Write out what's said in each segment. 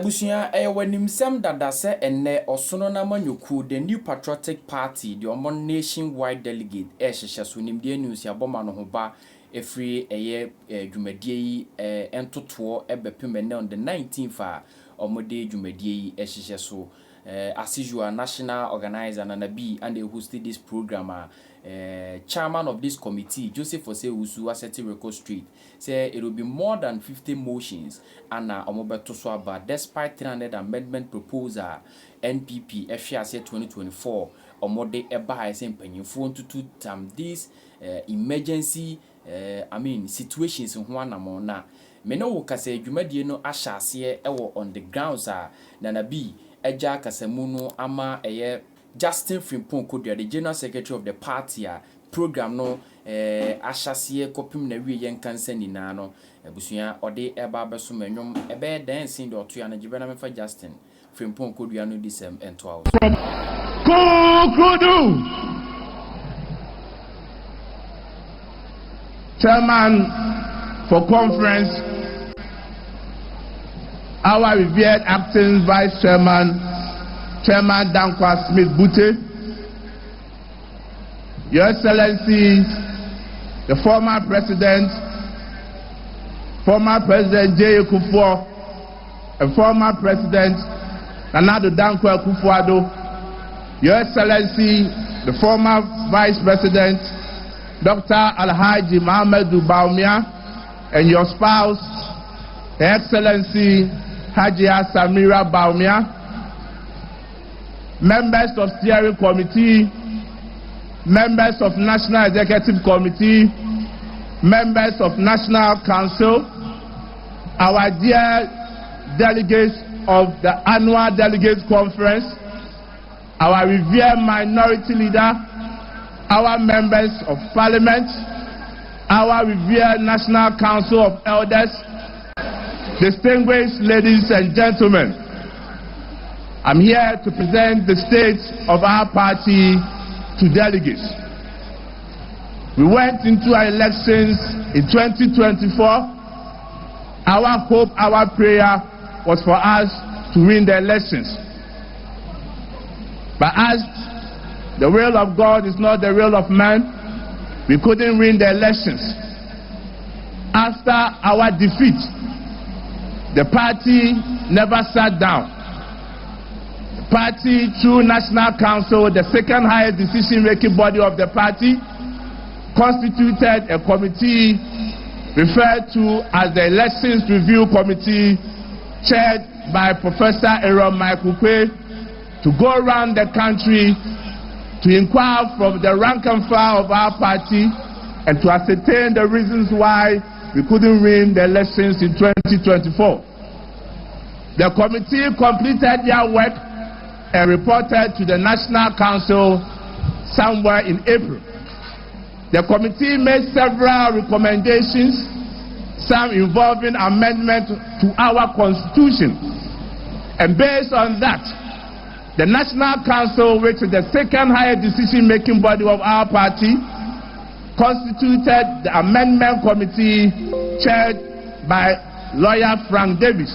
Bushia ewanim dada se ene osono na manyoku the New Patriotic Party the Omon nationwide delegate hyehyɛ so nimde news ya boma no ho ba efri eye dwumadie yi entoto ebepem on the 19th a omode dwumadie yi hyehyɛ so as usual national organizer Nana B and they hosted this program chairman of this committee Joseph Osewusu Asset Record Street say it will be more than 50 motions and omobeto so about despite 300 amendment proposal NPP FSA 2024 omode eba ise mpanyimfo to tam this emergency situations ho anamo na me no wo kasa adwumadie no ahyase ewo on the grounds Nana B Eja Kasemuno ama Justin Frimpong Kodua, the General Secretary of the party program no ahyase kopim na wie yen kansa nina no ebusuya ode eba beso menwom ebe dancing the otua na gibena mefa Justin Frimpong Kodua no disem ento house Kudu Chairman for conference, our revered acting vice chairman, Chairman Dankwa Smith Bute, Your Excellency, the former President JKF Sh0cks, and former President Nanado Dankwa Kufuado, Your Excellency, the former Vice President Dr. Alhaji Mohamedou Bawumia, and your spouse, Her Excellency Hajia Samira Bawumia, members of steering committee, members of National Executive Committee, members of National Council, our dear delegates of the annual Delegates Conference, our revered minority leader, our members of Parliament, our revered National Council of Elders, distinguished ladies and gentlemen, I'm here to present the state of our party to delegates. We went into our elections in 2024. Our hope, our prayer was for us to win the elections. But as the will of God is not the will of man, we couldn't win the elections. After our defeat, the party never sat down. The party, through National Council, the second highest decision-making body of the party, constituted a committee referred to as the Elections Review Committee, chaired by Professor Aaron Michael Kwe, to go around the country to inquire from the rank and file of our party and to ascertain the reasons why we couldn't win the elections in 2024. The committee completed their work and reported to the National Council somewhere in April. The committee made several recommendations, some involving amendment to our constitution. And based on that, the National Council, which is the second highest decision-making body of our party, constituted the Amendment Committee chaired by lawyer Frank Davis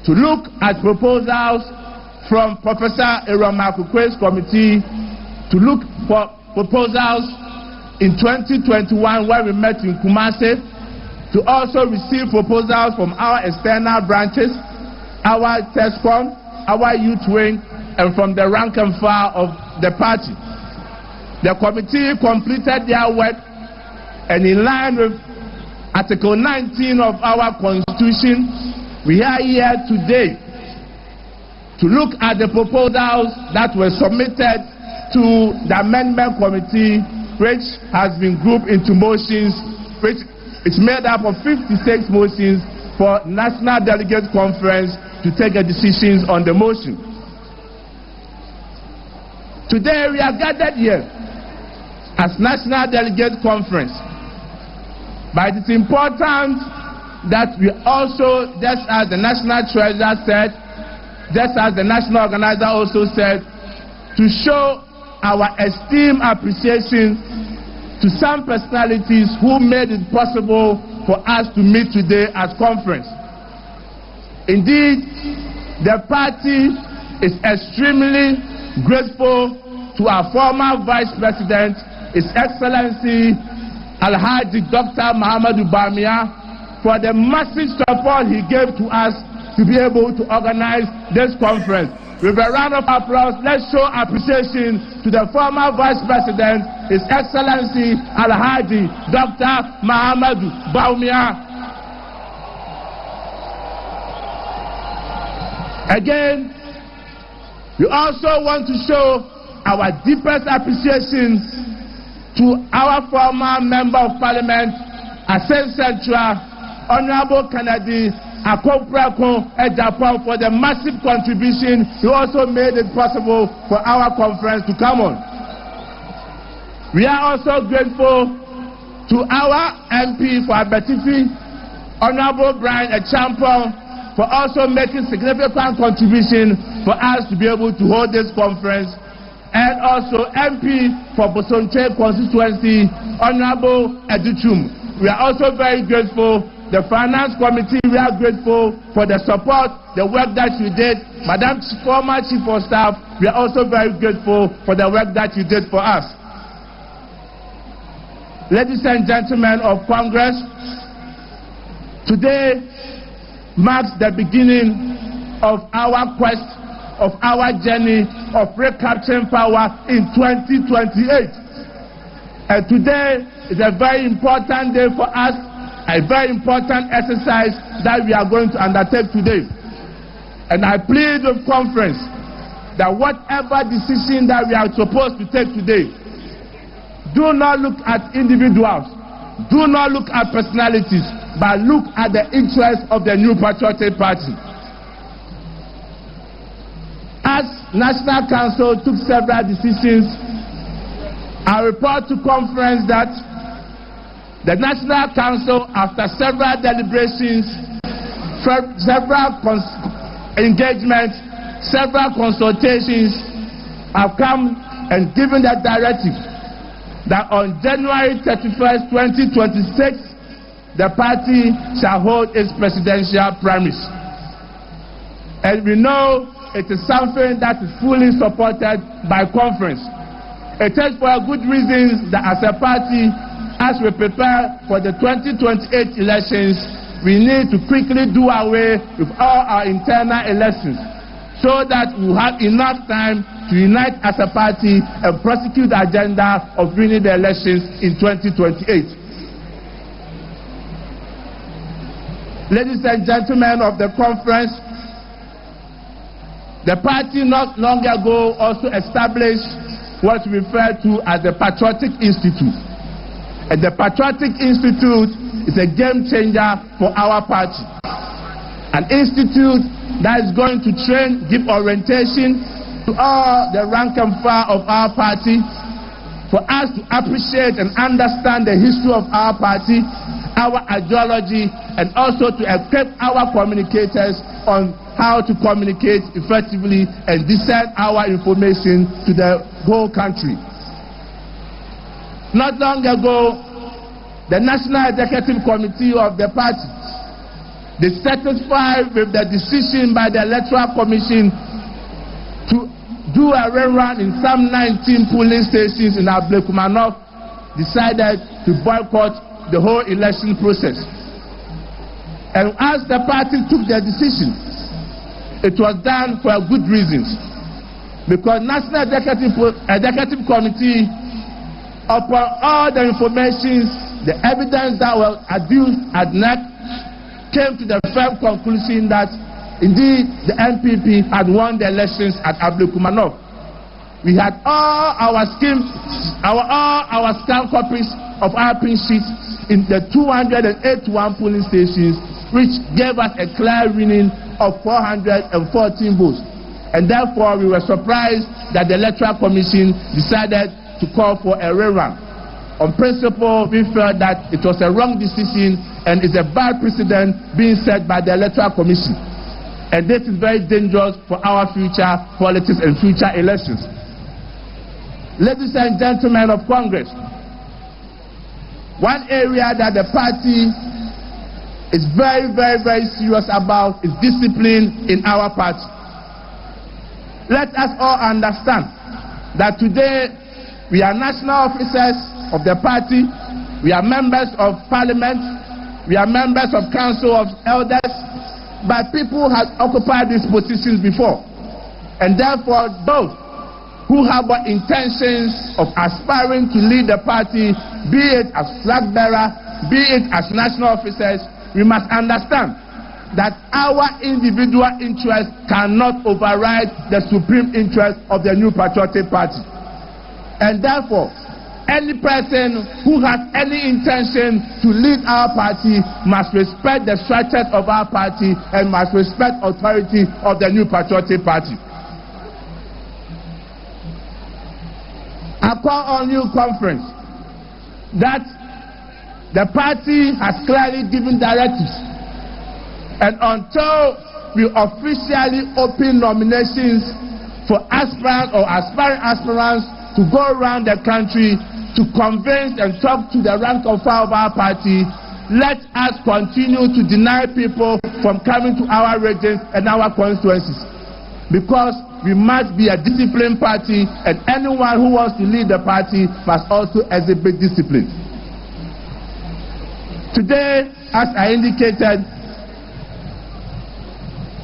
to look at proposals from Professor Aaron Michael Kwe's committee, to look for proposals in 2021 when we met in Kumasi, to also receive proposals from our external branches, our TESCOM, our youth wing, and from the rank and file of the party. The committee completed their work, and in line with Article 19 of our Constitution, we are here today to look at the proposals that were submitted to the Amendment Committee, which has been grouped into motions, which is made up of 56 motions for National Delegates Conference to take the decisions on the motion. Today we are gathered here as National Delegates Conference, but it's important that we also, just as the National Treasurer said, just as the National Organizer also said, to show our esteemed appreciation to some personalities who made it possible for us to meet today as conference. Indeed, the party is extremely grateful to our former Vice President, His Excellency Alhaji Dr. Muhammadu Bawumia, for the massive support he gave to us to be able to organize this conference. With a round of applause, let's show appreciation to the former Vice President, His Excellency Alhaji Dr. Muhammadu Bawumia. Again, we also want to show our deepest appreciation to our former Member of Parliament, Asem Central, Honorable Kennedy Akoprakon Ejapon, for the massive contribution. He also made it possible for our conference to come on. We are also grateful to our MP for Abetifi, Honorable Brian Echampong, for also making significant contribution for us to be able to hold this conference, and also MP for Bosonche constituency, Honorable Educhum. We are also very grateful. The Finance Committee, we are grateful for the support, the work that you did. Madam former Chief of Staff, we are also very grateful for the work that you did for us. Ladies and gentlemen of Congress, today marks the beginning of our quest, of our journey of recapturing power in 2028. And today is a very important day for us, a very important exercise that we are going to undertake today. And I plead with conference that whatever decision that we are supposed to take today, do not look at individuals, do not look at personalities, but look at the interests of the New Patriotic Party. As National Council took several decisions, I report to conference that the National Council, after several deliberations, several engagements, several consultations, have come and given the directive that on January 31st, 2026, the party shall hold its presidential primaries. And we know it is something that is fully supported by conference. It is for a good reason that as a party, as we prepare for the 2028 elections, we need to quickly do away with all our internal elections so that we have enough time to unite as a party and prosecute the agenda of winning the elections in 2028. Ladies and gentlemen of the conference, the party not long ago also established what we refer to as the Patriotic Institute. And the Patriotic Institute is a game changer for our party. An institute that is going to train, give orientation to all the rank and file of our party, for us to appreciate and understand the history of our party, our ideology, and also to equip our communicators on how to communicate effectively and discern our information to the whole country. Not long ago, the National Executive Committee of the party, they satisfied with the decision by the Electoral Commission to do a rerun in some 19 polling stations in Ablekumanov, decided to boycott the whole election process. And as the party took their decision, it was done for good reasons. Because National Executive Committee, upon all the information, the evidence that was adduced at NEC, came to the firm conclusion that indeed the NPP had won the elections at Ablekumanov. We had all our scan copies of our pin sheets in the 281 polling stations, which gave us a clear winning of 414 votes. And therefore, we were surprised that the Electoral Commission decided to call for a rerun. On principle, we felt that it was a wrong decision and is a bad precedent being set by the Electoral Commission. And this is very dangerous for our future politics and future elections. Ladies and gentlemen of Congress, one area that the party is very, very, very serious about is discipline in our party. Let us all understand that today we are national officers of the party, we are members of parliament, we are members of council of elders, but people have occupied these positions before. And therefore, those who have intentions of aspiring to lead the party, be it as flag bearer, be it as national officers, we must understand that our individual interest cannot override the supreme interest of the New Patriotic Party. And therefore, any person who has any intention to lead our party must respect the structures of our party and must respect authority of the New Patriotic Party. I call on you, conference, that the party has clearly given directives, and until we officially open nominations for aspirants or aspiring aspirants to go around the country to convince and talk to the rank and file of our party, let us continue to deny people from coming to our regions and our constituencies, because we must be a disciplined party, and anyone who wants to lead the party must also exhibit discipline. Today, as I indicated,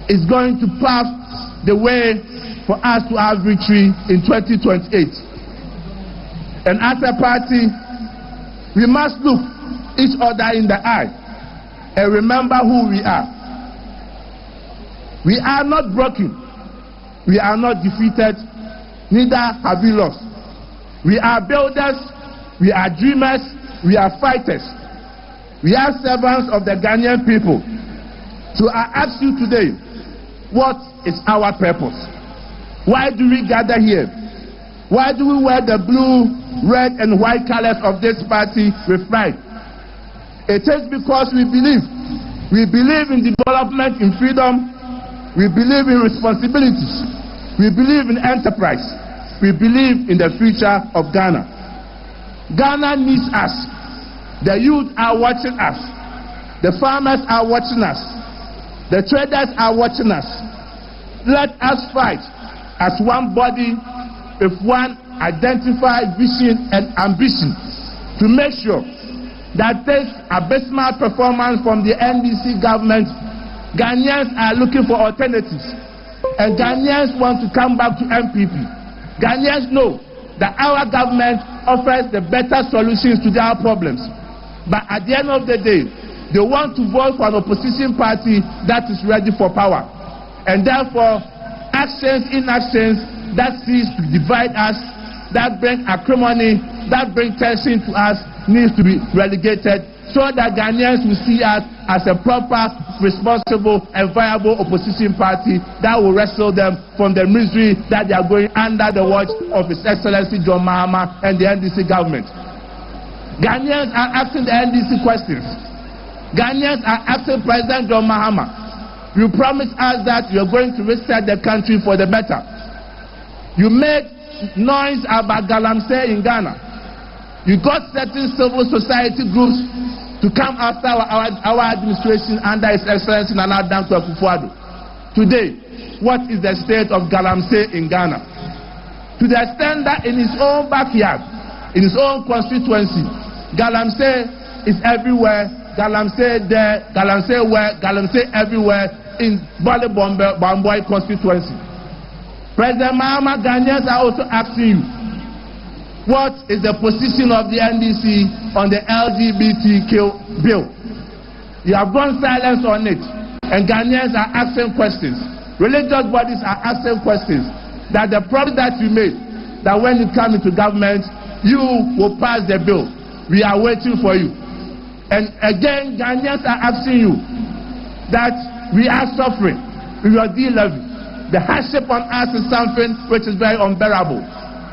is going to pave the way for us to have victory in 2028. And as a party, we must look each other in the eye and remember who we are. We are not broken. We are not defeated. Neither have we lost. We are builders. We are dreamers. We are fighters. We are servants of the Ghanaian people. So I ask you today, what is our purpose? Why do we gather here? Why do we wear the blue, red, and white colors of this party with pride? It is because we believe. We believe in development, in freedom. We believe in responsibilities. We believe in enterprise. We believe in the future of Ghana. Ghana needs us. The youth are watching us. The farmers are watching us. The traders are watching us. Let us fight as one body with one identified vision and ambition to make sure that this abysmal performance from the NDC government, Ghanaians are looking for alternatives. And Ghanaians want to come back to MPP. Ghanaians know that our government offers the better solutions to their problems. But at the end of the day, they want to vote for an opposition party that is ready for power. And therefore, actions, inactions that seeks to divide us, that bring acrimony, that bring tension to us, needs to be relegated, so that Ghanaians will see us as a proper, responsible, and viable opposition party that will wrestle them from the misery that they are going under the watch of His Excellency John Mahama and the NDC government. Ghanaians are asking the NDC questions. Ghanaians are asking President John Mahama, you promised us that you are going to reset the country for the better. You made noise about Galamsey in Ghana. You got certain civil society groups to come after our administration under His Excellency Nana Dankwa Akufo-Addo. Today, what is the state of Galamsey in Ghana? To the extent that in his own backyard, in his own constituency, Galamsey is everywhere. Galamsey there, Galamsey where, Galamsey everywhere in Bale Bamboy constituency. President Mahama, Ghanaians are also asking you, what is the position of the NDC on the LGBTQ bill? You have gone silent on it, and Ghanaians are asking questions. Religious bodies are asking questions. That the promise that you made, that when you come into government, you will pass the bill. We are waiting for you. And again, Ghanaians are asking you that we are suffering with your D-levy. The hardship on us is something which is very unbearable.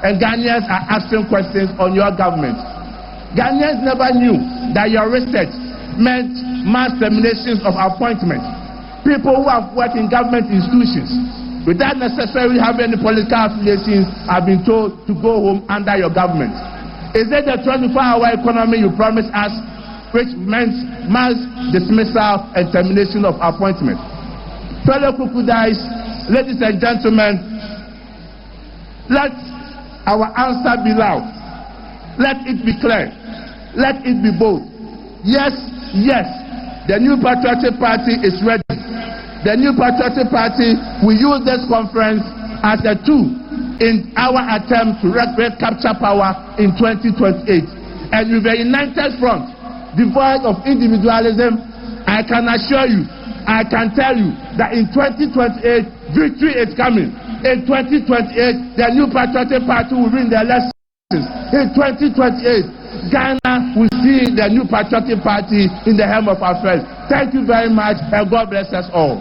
And Ghanaians are asking questions on your government. Ghanaians never knew that your research meant mass terminations of appointments. People who have worked in government institutions without necessarily having any political affiliations have been told to go home under your government. Is it the 24-hour economy you promised us? which meant mass dismissal and termination of appointment. Fellow Kukudais, ladies and gentlemen, let our answer be loud. Let it be clear. Let it be bold. Yes, yes, the New Patriotic Party is ready. The New Patriotic Party will use this conference as a tool in our attempt to recapture power in 2028. And with a united front, devoid of individualism, I can assure you, I can tell you that in 2028, victory is coming. In 2028, the New Patriotic Party will win the elections. In 2028, Ghana will see the New Patriotic Party in the helm of affairs. Thank you very much, and God bless us all.